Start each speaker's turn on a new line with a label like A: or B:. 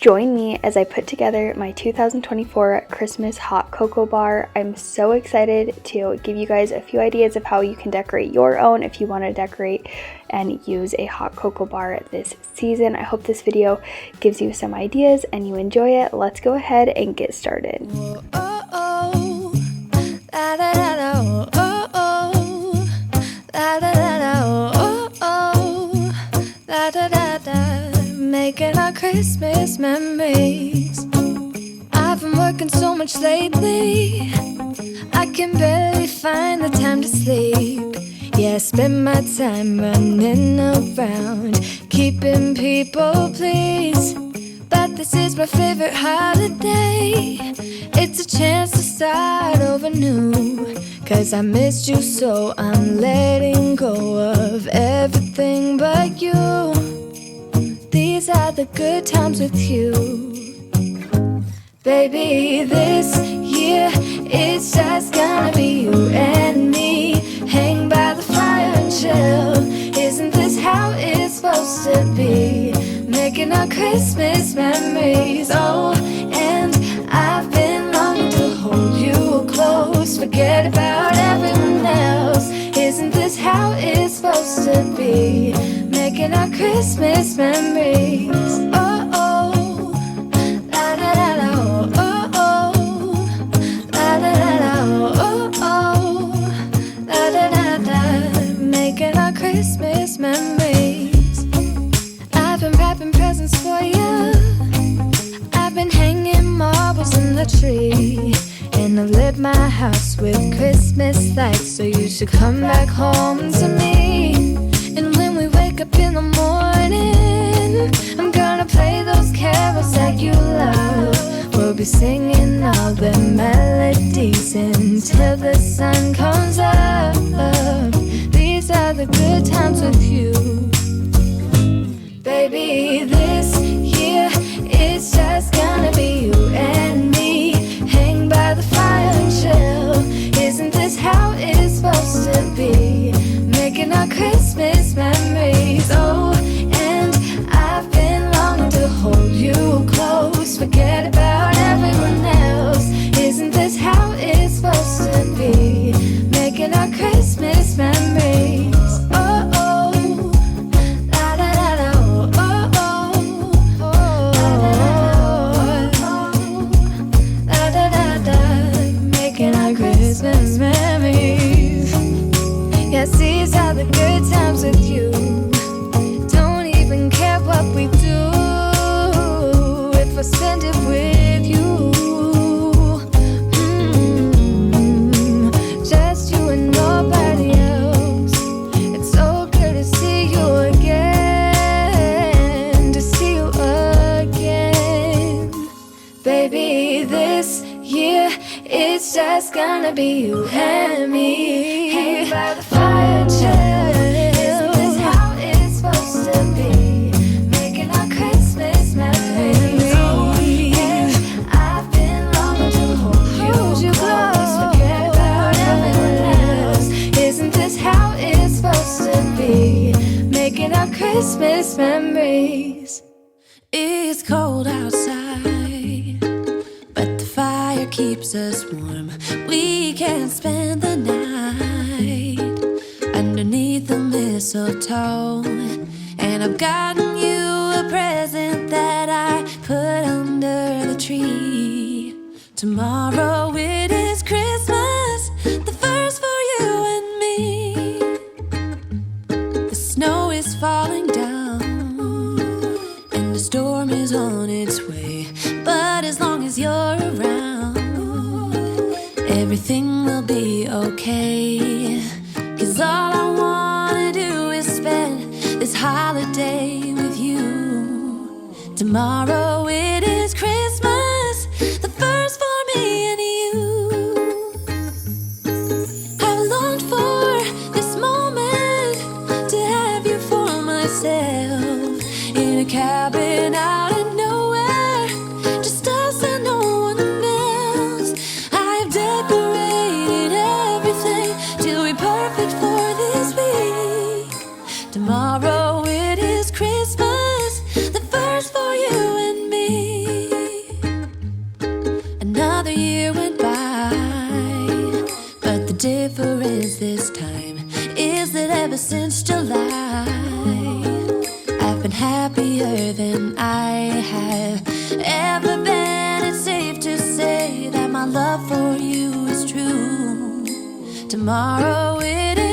A: join me as I put together my 2024 Christmas hot cocoa bar. I'm so excited to give you guys a few ideas of how you can decorate your own if you want to decorate and use a hot cocoa bar this season. I hope this video gives you some ideas and you enjoy it. Let's go ahead and get started.
B: Making our Christmas memories. I've been working so much lately, I can barely find the time to sleep. Yeah, I spend my time running around, keeping people pleased. But this is my favorite holiday. It's a chance to start over new, 'cause I missed you, so I'm letting go of everything but you. These are the good times with you. Baby, this year it's just gonna be you and me. Hang by the fire and chill. Isn't this how it's supposed to be? Making our Christmas memories. Oh, and I've been longing to hold you close. Forget about everyone else. Isn't this how it's supposed to be? Making our Christmas memories. Oh, oh, la da da da, oh, oh, la da da da, oh, oh, la da da da. Making our Christmas memories. I've been wrapping presents for you. I've been hanging marbles in the tree, and I've lit my house with Christmas lights. So you should come back home to me. And when we wake up in the morning, I'm gonna play those carols that you love. We'll be singing all the melodies until the sun comes up. These are the good times with you. Baby, this year it's just gonna be you and me. Hang by the fire and chill. Isn't this how it's supposed to be? Making our Christmas memories. Oh, and I've been longing to hold you close. Forget about everyone else. Isn't this how it's supposed to be? Making our Christmas memories. Oh, oh, la da da da, oh, oh, oh, la da da da. Making our Christmas memories. Yes, these are the good times with you. Don't even care what we do if I spend it with you. Just you and nobody else. It's so good to see you again, to see you again. Baby, this year it's just gonna be you and me. Hang by the fire and chill. Isn't this how it's supposed to be? Making our Christmas memories. Oh, and I've been longing to hold you close. Forget about everyone else. Isn't this how it's supposed to be? Making our Christmas memories. It's cold outside, but the fire keeps us warm. We can spend the night underneath the mistletoe. And I've gotten you a present that I put under the tree. Tomorrow it is Christmas, the first for you and me. The snow is falling down and the storm is on its way. But as long as you're around, everything will be okay. 'Cause all I wanna do is spend this holiday with you. Tomorrow it is Christmas, the first for me and you. I've longed for this moment to have you for myself, in a cabin out in nowhere, just us and no one else. I've decorated everything to be perfect for this week. Tomorrow it is Christmas, the first for you and me. been happier than I have ever been. It's safe to say that my love for you is true. Tomorrow it is